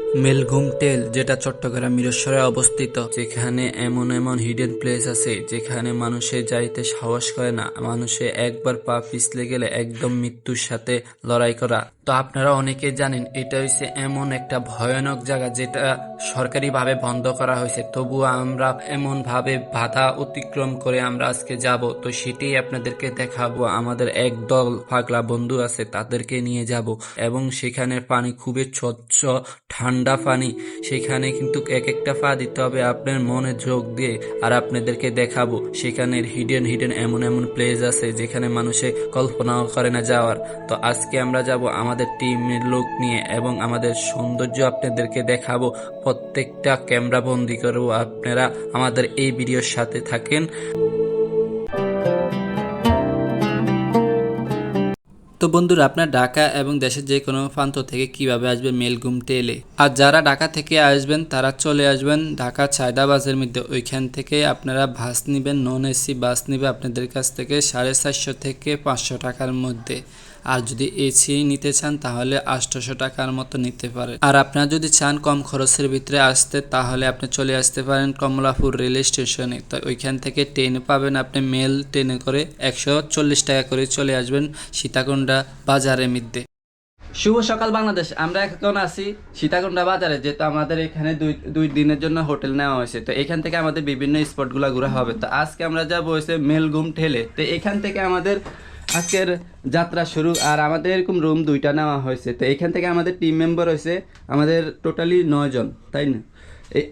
মেলঘুম টেল, যেটা চট্টগ্রাম মিরসরাই অবস্থিত, যেখানে এমন এমন হিডেন প্লেস আছে যেখানে মানুষে যাইতে সাহস করে না। মানুষে একবার পা পিছলে গেলে একদম মৃত্যুর সাথে লড়াই করা। তো আপনারা অনেকে জানেন এটা হচ্ছে এমন একটা ভয়ানক জায়গা যেটা সরকারি ভাবে বন্ধ করা হয়েছে, তবুও আমরা এমন ভাবে বাধা অতিক্রম করে আমরা আজকে যাব। তো সেটাই আপনাদেরকে দেখাবো। আমাদের একদল পাগলা বন্ধু আছে, তাদেরকে নিয়ে যাব এবং সেখানে পানি খুবই স্বচ্ছ ঠান্ডা পানি। সেখানে কিন্তু এক একটা পা দিতে হবে আপনার মনে যোগ দিয়ে। আর আপনাদেরকে দেখাবো সেখানের হিডেন হিডেন এমন এমন প্লেস আছে যেখানে মানুষে কল্পনাও করে না যাওয়ার। তো আজকে আমরা যাব আমাদের টিমের লোক নিয়ে এবং আমাদের সৌন্দর্য আপনাদেরকে দেখাবো। প্রত্যেকটা ক্যামেরা বন্দি করবো। আপনারা আমাদের এই ভিডিওর সাথে থাকেন। তো বন্ধুরা, আপনার ঢাকা এবং দেশের যে কোনো প্রান্ত থেকে কিভাবে আসবেন মেলঘুম টেলে। আর যারা ঢাকা থেকে আসবেন তারা চলে আসবেন ঢাকা চায়দাবাজের মধ্যে। ওইখান থেকে আপনারা বাস নেবেন, নন এসি বাস নেবে আপনাদের কাছ থেকে 450 থেকে 500 টাকার মধ্যে। আর যদি এসি নিতে চান তাহলে 800 টাকার মতো নিতে পারেন। আর আপনারা যদি চান কম খরচের ভিতরে আসতে, তাহলে আপনি চলে আসতে পারেন কমলাপুর রেল স্টেশনে। তো ওইখান থেকে ট্রেনে পাবেন আপনি মেল ট্রেনে করে 140 টাকা করে চলে আসবেন সীতাকুণ্ডা বাজারের মধ্যে। শুভ সকাল বাংলাদেশ। আমরা এখন আছি সীতাকুণ্ডা বাজারে, যেহেতু আমাদের এখানে দুই দিনের জন্য হোটেল নেওয়া হয়েছে। তো এখান থেকে আমাদের বিভিন্ন স্পটগুলো ঘোরা হবে। তো আজকে আমরা যাবো হয়েছে মেলঘুম ঠেলে। তো এখান থেকে আমাদের আজকের যাত্রা শুরু। আর আমাদের এরকম রুম 2টা নেওয়া হয়েছে। তো এখান থেকে আমাদের টিম মেম্বার হয়েছে আমাদের টোটালি 9 জন, তাই না?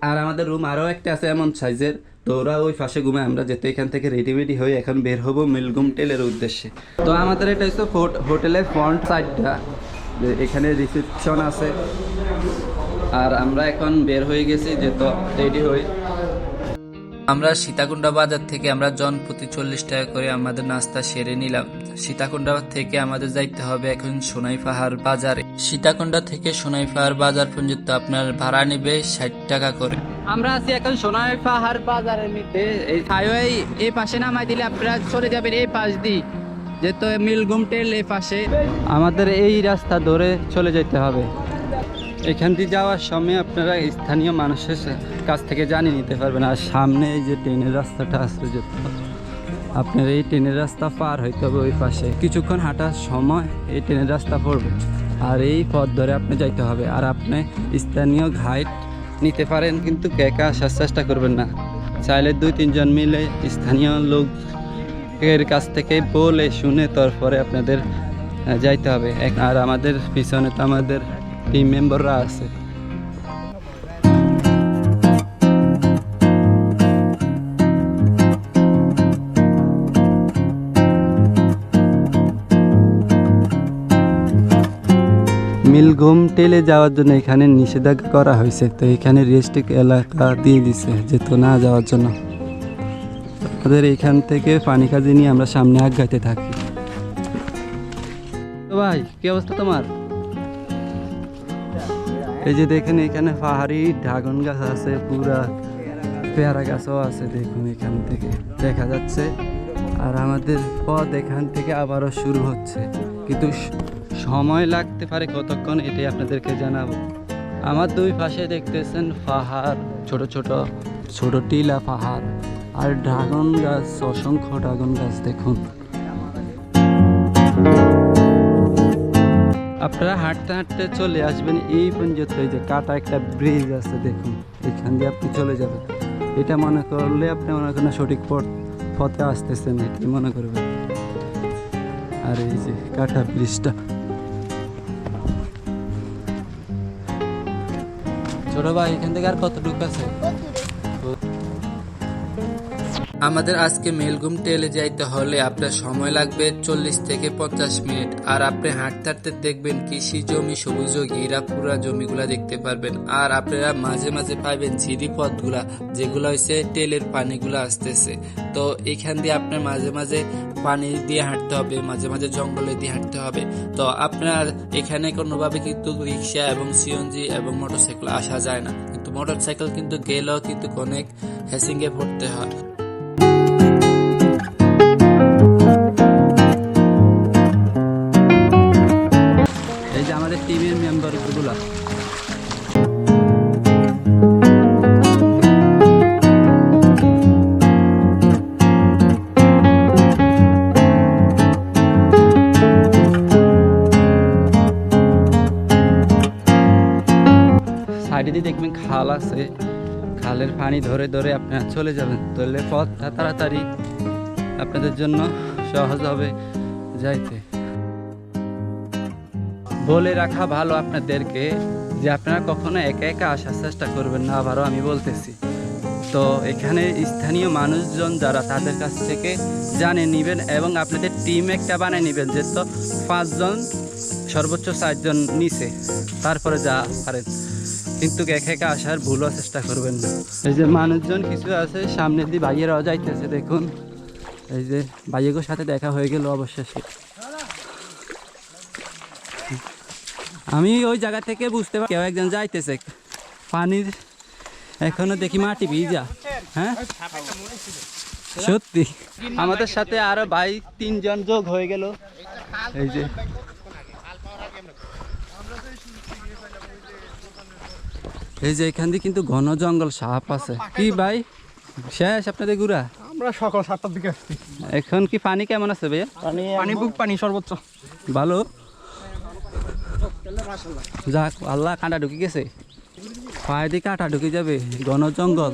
আর আমাদের রুম আরও একটা আছে এমন সাইজের। তো ওরা ওই পাশে ঘুমায়, আমরা যেতে এখান থেকে রেডিমেডি হয়ে এখন বের হবো মেলঘুম টেলের উদ্দেশ্যে। তো আমাদের এটা হচ্ছে হোটেলের ফ্রন্ট সাইডটা, এখানে রিসেপশন আছে। আর আমরা এখন বের হয়ে গেছি, যেহেতু রেডি হই। আমরা সীতাকুণ্ডা বাজার থেকে আমরা জন প্রতি 40 টাকা করে আমাদের নাস্তা সেরে নিলাম। সীতাকুণ্ডা থেকে আমাদের যাইতে হবে এখন সোনাইপাহাড় বাজারে। সীতাকুণ্ডা থেকে সোনাইপাহাড় বাজার পর্যন্ত আপনার ভাড়া নেবে 60 টাকা করে। আমরা আছি এখন সোনাইপাহাড় বাজারের মধ্যে। এই হাইওয়ে এই পাশে নামাই দিলে আপনারা চলে যাবেন এই পাশ দিয়ে, যেহেতু মেলঘুম টেল এই পাশে। আমাদের এই রাস্তা ধরে চলে যেতে হবে। এখান দিয়ে যাওয়ার সময় আপনারা স্থানীয় মানুষের কাছ থেকে জানিয়ে নিতে পারবেন। আর সামনে এই যে ট্রেনের রাস্তাটা আছে, যে আপনার এই ট্রেনের রাস্তা পার হইতে হবে ওই পাশে। কিছুক্ষণ হাঁটার সময় এই ট্রেনের রাস্তা পড়বে, আর এই পথ ধরে আপনি যাইতে হবে। আর আপনি স্থানীয় গাইড নিতে পারেন, কিন্তু একা আসার চেষ্টা করবেন না। চাইলে 2-3 জন মিলে স্থানীয় লোকের কাছ থেকে বলে শুনে তারপরে আপনাদের যাইতে হবে। আর আমাদের পিছনে তো আমাদের টিম মেম্বাররা আছে। মেলঘুম টেলে যাওয়ার জন্য এখানে নিষেধাজ্ঞা করা হয়েছে। তো এখানে রেস্ট্রিক্ট এলাকা দিয়ে দিছে, যেহেতু না যাওয়ার জন্য। আমাদের এখান থেকে পানি কাজে নিয়ে আমরা সামনে আগাইতে থাকি। তো ভাই, কি অবস্থা তোমার? এই যে দেখেন এখানে পাহাড়ি ড্রাগন গাছ আছে, পুরা পেয়ারা গাছও আছে, দেখুন এখান থেকে দেখা যাচ্ছে। আর আমাদের পথ এখান থেকে আবারও শুরু হচ্ছে, কিন্তু সময় লাগতে পারে কতক্ষণ এটাই আপনাদেরকে জানাবো। আমার দুই পাশে দেখতেছেন পাহাড়, ছোট ছোট ছোট টিলা পাহাড়, আর ড্রাগন গাছ, অসংখ্য ড্রাগন গাছ দেখুন। আপনারা হাঁটতে হাঁটতে চলে আসবেন এই পর্যন্ত। এই যে কাটা একটা ব্রিজ আছে, দেখুন এখান দিয়ে আপনি চলে যাবেন। এটা মনে করলে আপনি মনে করেন সঠিক পথে আসতেছেন, এটি মনে করবেন। আর এই যে কাটা ব্রিজটা, ছোট ভাই এখান থেকে আর কতটুকু আছে? আমাদের আজকে মেলঘুম টেলে যাইতে হলে আপনার সময় লাগবে 40 থেকে 50 মিনিট। আর আপনি হাঁটতে হাঁটতে দেখবেন কৃষি জমি, সবুজ ঘেরা পুরা জমিগুলা দেখতে পারবেন। আর আপনারা মাঝে মাঝে পাইবেন ঝিরি পথগুলা, যেগুলো হচ্ছে টেলের পানিগুলা আসতেছে। তো এখান দিয়ে আপনার মাঝে মাঝে পানি দিয়ে হাঁটতে হবে, মাঝে মাঝে জঙ্গলে দিয়ে হাঁটতে হবে। তো আপনার এখানে কোনোভাবে কিন্তু রিক্সা এবং সিএনজি এবং মোটরসাইকেল আসা যায় না, কিন্তু মোটরসাইকেল কিন্তু গেলেও কিন্তু অনেক হ্যাসিংয়ে পড়তে হয়। এই যে আমাদের টিমের মেম্বারগুলা সাইডে দিয়ে দেখবেন খাল আছে, খালের পানি ধরে ধরে আপনারা চলে যাবেন, তাহলে পথটা তাড়াতাড়ি আপনাদের জন্য সহজ হবে যাইতে। বলে রাখা ভালো আপনাদেরকে যে আপনারা কখনো একা একা আসার চেষ্টা করবেন না, আবারও আমি বলতেছি। তো এখানে স্থানীয় মানুষজন যারা, তাদের কাছ থেকে জানে নেবেন এবং আপনাদের টিম একটা বানিয়ে নেবেন, যে তো 5 জন সর্বোচ্চ 4 জন নিচে, তারপরে যা পারেন, কিন্তু একা একা আসার ভুলও চেষ্টা করবেন না। এই যে মানুষজন কিছু আছে সামনে দিয়ে, ভাইয়েরাও যাইতেছে দেখুন। এই যে ভাইয়ের সাথে দেখা হয়ে গেল অবশেষে। আমি ওই জায়গা থেকে বুঝতে পারি কেউ একজন যাইতেছে, পানির এখনো দেখি মাটি ভিজা। হ্যাঁ সত্যি, আমাদের সাথে আরো ভাই 3 জন যোগ হয়ে গেল। এই যে এখান দিয়ে কিন্তু ঘন জঙ্গল, সাপ আছে। কি ভাই শেষ আপনাদের ঘুরা? আমরা সকাল 7টার দিকে আসছি। এখন কি পানি কেমন আছে ভাইয়া? পানি বুক পানি সর্বোচ্চ ভালো। যাক আল্লাহ, কাঁটা ঢুকে গেছে, পায়ে দিয়ে কাঁটা ঢুকে যাবে, ঘন জঙ্গল।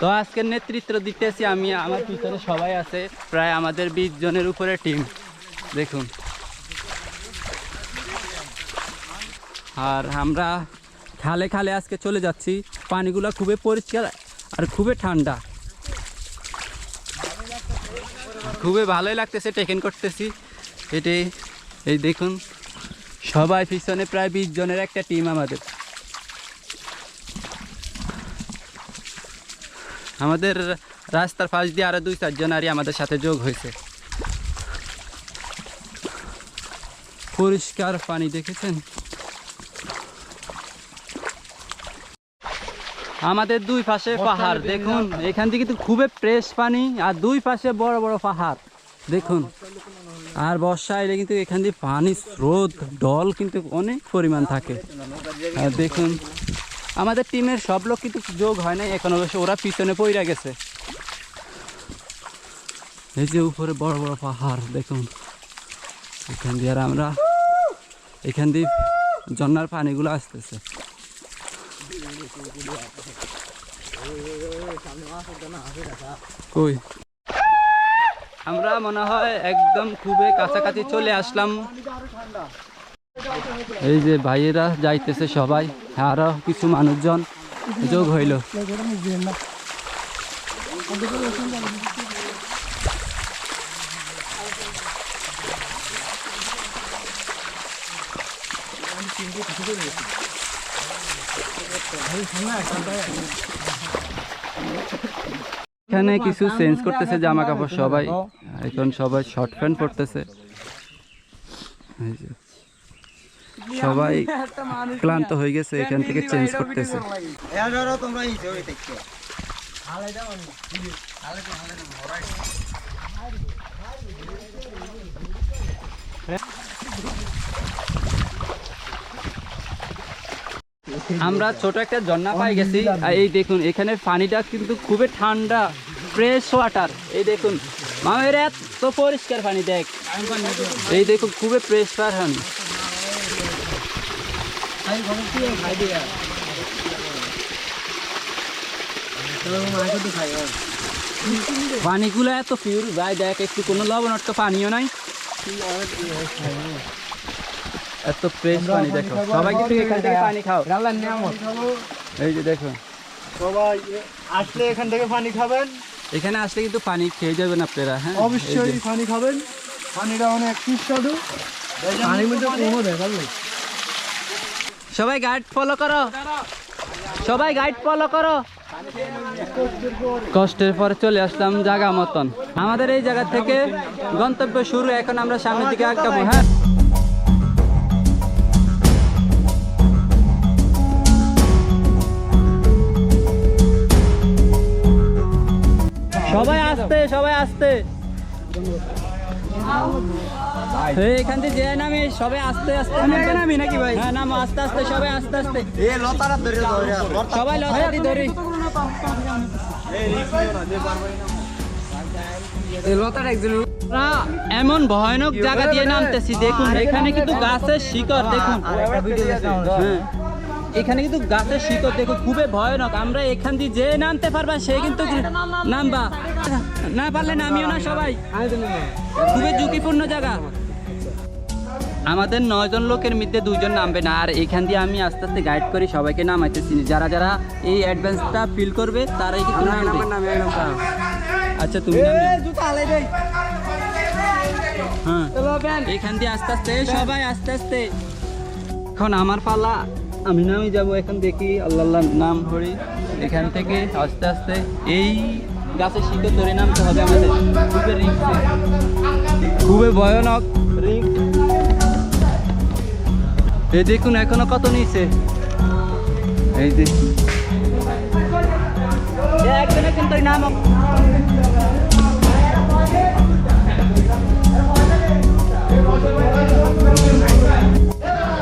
তো আজকের নেতৃত্ব দিতেছি আমি, আমার পিছনে সবাই আছে, প্রায় আমাদের 20 জনের উপরে টিম দেখুন। আর আমরা খালে খালে আজকে চলে যাচ্ছি, পানিগুলো খুবই পরিষ্কার আর খুবই ঠান্ডা, খুবই ভালোই লাগতেছে, ট্রেকিং করতেছি এটাই। এই দেখুন সবাই পিছনে, প্রায় 20 জনের একটা টিম আমাদের। আমাদের রাস্তার পাশ দিয়ে আরো 2-4 জন আরই আমাদের সাথে যোগ হয়েছে। পরিষ্কার পানি দেখেছেন? আমাদের 2 পাশে পাহাড় দেখুন, এখান থেকে কিন্তু খুবই ফ্রেশ পানি, আর 2 পাশে বড় বড় পাহাড় দেখুন। আর বর্ষা এলে কিন্তু এখান দিয়ে পানি স্রোত ঢল কিন্তু অনেক পরিমাণ থাকে। আর দেখুন আমাদের টিমের সব লোক কিন্তু যোগ হয় না এখন, অবশ্য ওরা পিছনে পড়ে গেছে। এই যে উপরে বড় বড় পাহাড় দেখুন, এখান দিয়ে, আর আমরা এখান দিয়ে ঝর্ণার পানিগুলো আসতেছে। কই আমরা মনে হয় একদম খুবই কাছাকাছি চলে আসলাম। এই যে ভাইয়েরা যাইতেছে সবাই, আরো কিছু মানুষজন যোগ হইল। এখানে কিছু চেঞ্জ করতেছে জামা কাপড়, সবাই এখন সবাই শর্ট প্যান্ট পরতেছে। সবাই ক্লান্ত হয়ে গেছে, এখান থেকে চেঞ্জ করতেছে। আমরা ছোট একটা ঝর্ণা পাই গেছি, এই দেখুন এখানে পানিটা কিন্তু খুবই ঠান্ডা, ফ্রেশ ওয়াটার। এই দেখুন মামের এত পরিষ্কার পানি, দেখ এই দেখুন খুবই ফ্রেশ পানি। পানিগুলো এত পিওর ভাই, দেখ একটু কোনো লবণাক্ত পানিও নাই, এত ফ্রেশ পানি। দেখো সবাই কিন্তু এখান থেকে পানি খাও, এই যে দেখো সবাই আসলে এখান থেকে পানি খাবেন। এখানে আসলে কিন্তু পানি খেয়ে যাবেন আপনারা। হ্যাঁ অবশ্যই পানি খাবেন, পানিটা অনেক সুস্বাদু, পানির মধ্যে কোনো দেখাবে। সবাই গাইড ফলো করো, সবাই গাইড ফলো করো। কষ্টের পরে চলে আসলাম জায়গা মতন, আমাদের এই জায়গা থেকে গন্তব্য শুরু। এখন আমরা সামনের দিকে আগাবো। হ্যাঁ সবাই আসতে, সবাই আসতে, এখান থেকে যে নামি সবাই আস্তে আস্তে নামি নাকি ভাই? হ্যাঁ নামো আস্তে আস্তে, সবাই আস্তে আস্তে, সবাই লতারাতি ধরি। আমরা এমন ভয়ানক জায়গা দিয়ে নামতেছি, দেখুন এখানে কিন্তু গাছের শিকড় দেখুন। হ্যাঁ, এখানে কিন্তু গাছের শিকড় দেখুন, খুবই ভয়ানক। আমরা এখান দিয়ে যে নামতে পারবা সে কিন্তু নামবা, না পারলে নামিও না সবাই। খুবই ঝুঁকিপূর্ণ জায়গা। আমাদের 9 জন লোকের মধ্যে 2 জন নামবে না, আর এখান দিয়ে আমি আস্তে আস্তে গাইড করি সবাইকে নামাইতেছি। যারা যারা এই অ্যাডভেঞ্চারটা ফিল করবে তারাই কিন্তু নামবে। আচ্ছা তুমি হ্যাঁ, এখান দিয়ে আস্তে আস্তে সবাই আস্তে আস্তে। এখন আমার পালা, আমি নামে যাব। এখন দেখি আল্লাহ আল্লাহ নাম ধরি। এখান থেকে আস্তে আস্তে এই গাছের শিকড় ধরে নামতে হবে আমাদের। খুবই রিস্ক, খুবই ভয়ানক রিস্ক। এই দেখুন এখনো কত নিচে, এই যে একজন একজন তো নাম।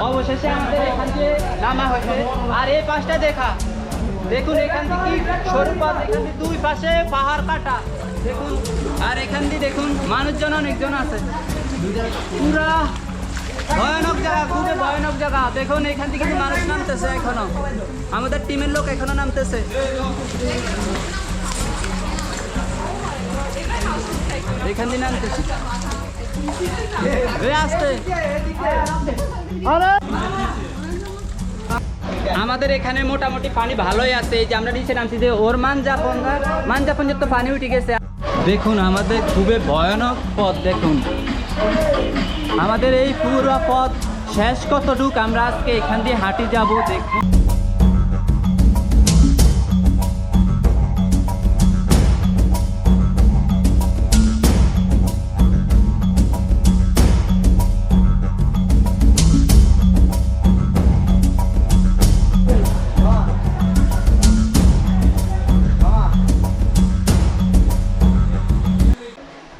অবশেষে আমাদের এখান থেকে নামা হয়েছে। আর এই পাশটা দেখা, দেখুন এখান থেকে সরু পথ, এখান থেকে 2 পাশে পাহাড় কাটা দেখুন। আর এখান দিয়ে দেখুন মানুষজন অনেকজন আছে। পুরা ভয়ানক জায়গা, খুবই ভয়ানক জায়গা। দেখুন এখান থেকে কিন্তু মানুষ নামতেছে এখনো, আমাদের টিমের লোক এখনো নামতেছে। এখান দিয়ে নামতেছে আসতে। আমাদের এখানে মোটামুটি পানি ভালোই আছে। এই যে আমরা নিচে নামছি, যে ওর মানজাপন তো পানি উঠে গেছে। দেখুন আমাদের খুবই ভয়ানক পথ। দেখুন আমাদের এই পুরো পথ শেষ কতটুক আমরা আজকে এখান দিয়ে হাঁটি যাব। দেখুন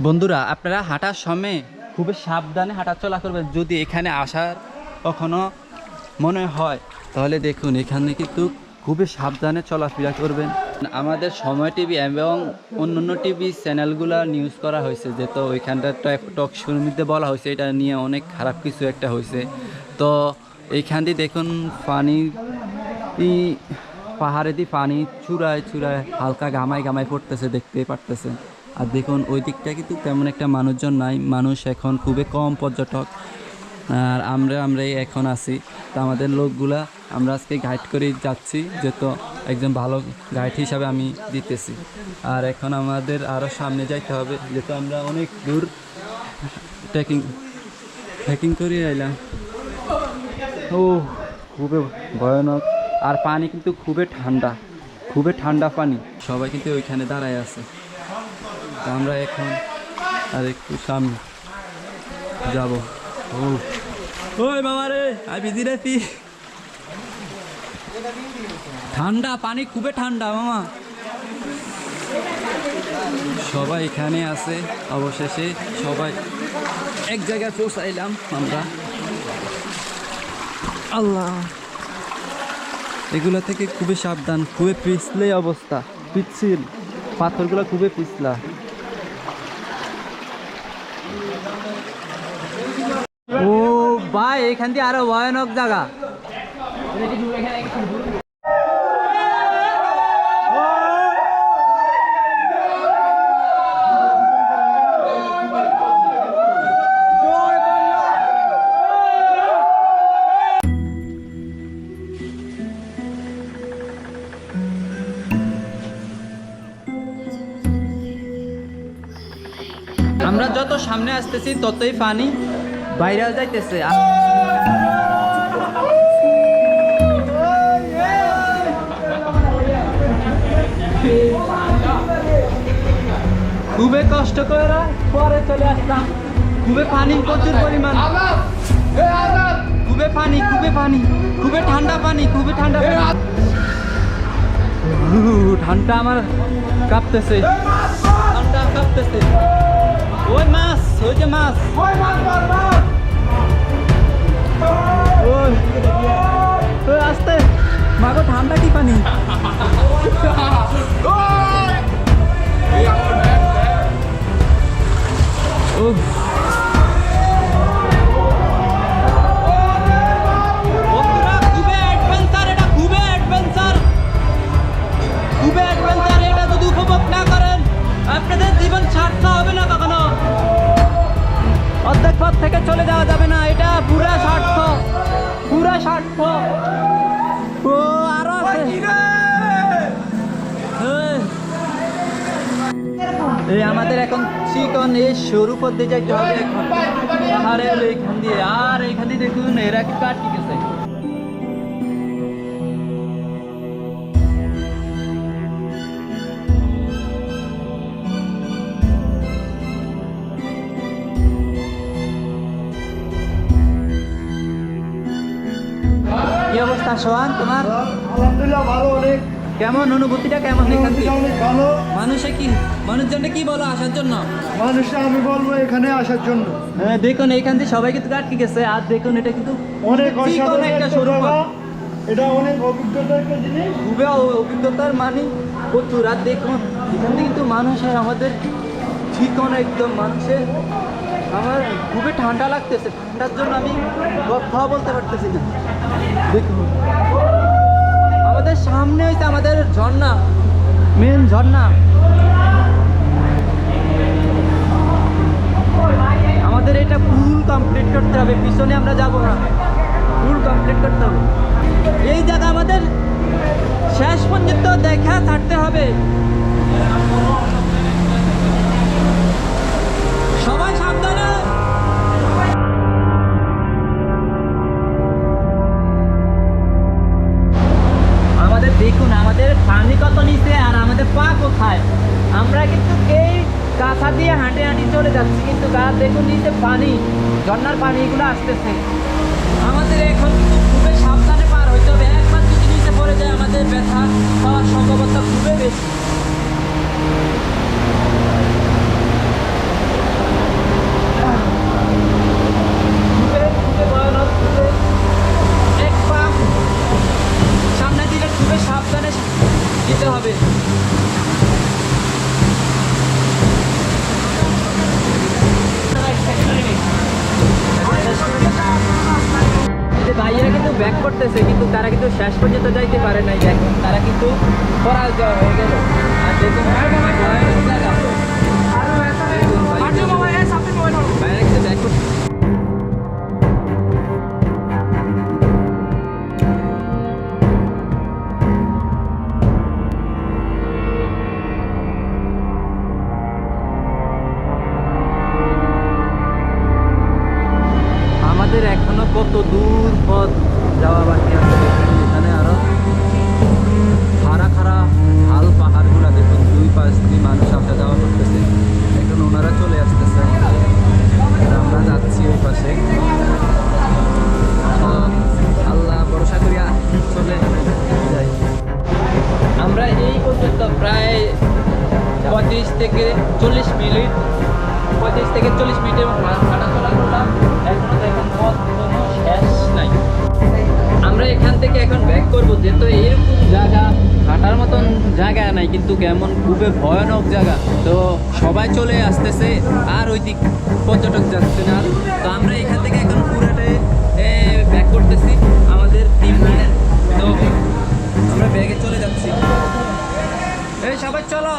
বন্ধুরা, আপনারা হাঁটার সময় খুবই সাবধানে হাঁটা চলা করবেন। যদি এখানে আসার কখনো মনে হয় তাহলে দেখুন এখানে কিন্তু খুবই সাবধানে চলাফেরা করবেন। আমাদের সময় টিভি এবং অন্যান্য টিভি চ্যানেলগুলো নিউজ করা হয়েছে যে, তো ওইখানটা টক শোর মধ্যে বলা হয়েছে এটা নিয়ে অনেক খারাপ কিছু একটা হয়েছে। তো এইখান দিয়ে দেখুন পানি, পাহাড়ে দিয়ে পানি চূড়ায় চূড়ায় হালকা গামায় পড়তেছে, দেখতে পারতেছেন। আর দেখুন ওই দিকটা কিন্তু তেমন একটা মানুষজন নাই, মানুষ এখন খুবই কম, পর্যটক। আর আমরাই এখন আছি। তো আমাদের লোকগুলা আমরা আজকে গাইড করে যাচ্ছি, যেহেতু একজন ভালো গাইড হিসাবে আমি দিতেছি। আর এখন আমাদের আরও সামনে যাইতে হবে, যেহেতু আমরা অনেক দূর ট্রেকিং করে এলাম। ও খুবই ভয়ানক। আর পানি কিন্তু খুবই ঠান্ডা পানি। সবাই কিন্তু ওইখানে দাঁড়ায় আছে। তো আমরা এখন আর একটু সামনে যাব। ওই বাবা রে, আমি বিজি রেছি। ঠান্ডা পানি, খুবই ঠান্ডা মামা। সবাই এখানে আছে। অবশেষে সবাই এক জায়গায় পৌঁছাইলাম আমরা। আল্লাহ, এগুলা থেকে খুবই সাবধান, খুবই পিছলে অবস্থা, পিচ্ছিল পাথরগুলো খুবই পিছলা। ও ভাই, এখান দিয়ে আরো ভয়ানক জায়গা। আমরা যত সামনে আসতেছি ততই পানি বাইরে যাইতেছে। খুবই কষ্ট করে পরে চলে আসলাম। খুবই পানি, প্রচুর পরিমাণ, খুবই ঠান্ডা পানি, ঠান্ডা আমার কাঁপতেছে, ওই মাছ, ওই যে মাছ, ওই আসতে মাগো, ঠান্ডা কি পানি। উফ। বন্ধুরা, খুবই অ্যাডভেঞ্চার, এটা খুবই অ্যাডভেঞ্চার, খুবই অ্যাডভেঞ্চার। এটা যদি উপভোগ না করেন আপনাদের জীবন সার্থক হবে না কখনো। অর্ধেক পথ থেকে চলে যাওয়া যাবে না, এটা পুরা সার্থক, পুরা সার্থক। ও আরো আছে। এই আমাদের এখন চিকন এই সরু পথ দিয়ে যাইতে হবে এখন পাহাড়ে হলো এইখান দিয়ে। আর এইখান দিয়ে দেখুন এরা কি কাঠ ঠিক আছে। কি অবস্থা সোহান তোমার? আলহামদুলিল্লাহ ভালো, অনেক কেমন অনুভূতিটা কেমন এখান থেকে? অনেক ভালো। মানুষজনকে কি বলো আসার জন্য? মানুষে আমি বলবো এখানে আসার জন্য। হ্যাঁ দেখুন এইখান দিয়ে সবাই কিন্তু আটকে গেছে। আর দেখুন এটা কিন্তু অনেক চিকন অসাধারণ একটা একটা সরু জায়গা। পথ। এটা অনেক অভিজ্ঞতার একটা জিনিস। খুবই অভিজ্ঞতার মানে প্রচুর। আর দেখুন এখান থেকে কিন্তু মানুষের আমাদের চিকন একদম মানুষের আমার খুবই ঠান্ডা লাগতেছে। ঠান্ডার জন্য আমি কথা বলতে পারতেছি না। দেখুন আমাদের সামনে হইতে আমাদের ঝর্ণা, মেন ঝর্ণা। আমাদের এটা ফুল কমপ্লিট করতে হবে, পিছনে আমরা যাব না, ফুল কমপ্লিট করতে হবে। এই জায়গা আমাদের শেষ পর্যন্ত দেখা থাকতে হবে। সবাই সাবধানে। আমাদের দেখুন আমাদের পানি কত নিচে আর আমাদের পা কোথায়। আমরা কিন্তু এই কাঁচা দিয়ে হাঁটে হাঁটি চলে যাচ্ছি, কিন্তু গাছ দেখুন নিচে পানি, ঝর্ণার পানি এগুলো আসতেছে। আমাদের এখন কিন্তু খুবই সাবধানে পার হইতে হবে। একবার যদি নিচে পড়ে যায় আমাদের ব্যথা পাওয়ার সম্ভাবনা খুবই বেশি। এক পা সামনে দিকে খুবই সাবধানে যেতে হবে। ভাইয়েরা কিন্তু ব্যাক করতেছে, কিন্তু তারা কিন্তু শেষ পর্যন্ত যাইতে পারে নাই। দেখুন তারা কিন্তু পরাজয় হয়ে গেল। আর দেখুন ভাইয়েরা কিন্তু ব্যাক করতে আমাদের এখনো কত দূর পথ যাওয়া বাকি আছে। এখানে আরো খাড়া খাড়া ঢাল পাহাড়গুলা দেখুন, দুই পাশ দিয়ে মানুষ আসা যাওয়া করতেছে। এখন ওনারা চলে আসতেছে, আমরা যাচ্ছি ওই পাশে। আল্লাহ ভরসা করি চলে যাই। আমরা এই পর্যন্ত প্রায় 35 থেকে 40 মিনিট, 35 থেকে 40 মিনিটের হাঁটাচলা করলাম। এখনো দেখুন পথ কোনো শেষ নাই। আমরা এখান থেকে এখন ব্যাক করবো, যেহেতু এরকম জায়গা হাঁটার মতন জায়গা নাই, কিন্তু কেমন খুবই ভয়ানক জায়গা। তো সবাই চলে আসতেছে আর ওই দিক পর্যটক যাচ্ছে না। তো আমরা এখান থেকে এখন পুরাটাই ব্যাক করতেছি আমাদের টিম নিয়ে। তো আমরা ব্যাগে চলে যাচ্ছি। এই সবাই চলো।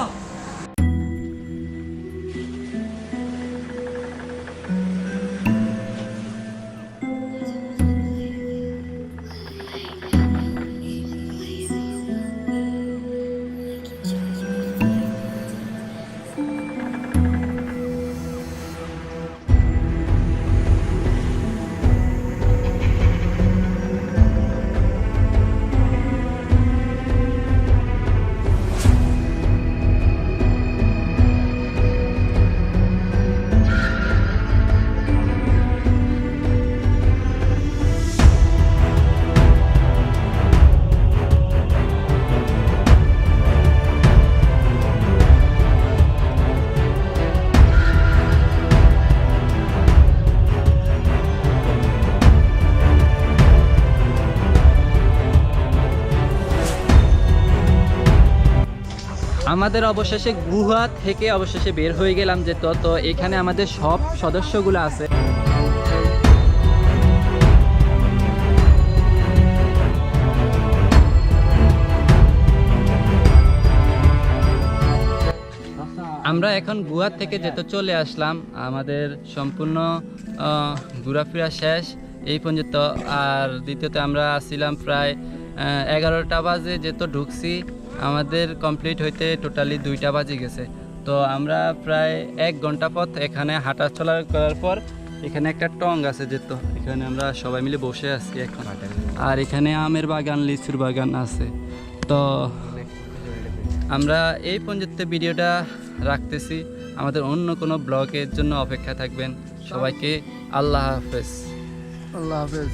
আমাদের অবশেষে গুহা থেকে অবশেষে বের হয়ে গেলাম, যে তো এখানে আমাদের সব সদস্যগুলো আছে। আমরা এখন গুহা থেকে যেতে চলে আসলাম, আমাদের সম্পূর্ণ ঘোরাফেরা শেষ এই পর্যন্ত। আর দ্বিতীয়ত আমরা আসছিলাম প্রায় 11টা বাজে যেত ঢুকছি, আমাদের কমপ্লিট হইতে টোটালি 2টা বাজে গেছে। তো আমরা প্রায় 1 ঘন্টা পথ এখানে হাঁটা চলা করার পর এখানে একটা টং আছে যেত, এখানে আমরা সবাই মিলে বসে আছি এখন। আর এখানে আমের বাগান, লিচুর বাগান আছে। তো আমরা এই পর্যন্ত ভিডিওটা রাখতেছি, আমাদের অন্য কোনো ব্লগের জন্য অপেক্ষা থাকবেন। সবাইকে আল্লাহ হাফেজ। আল্লাহ হাফেজ।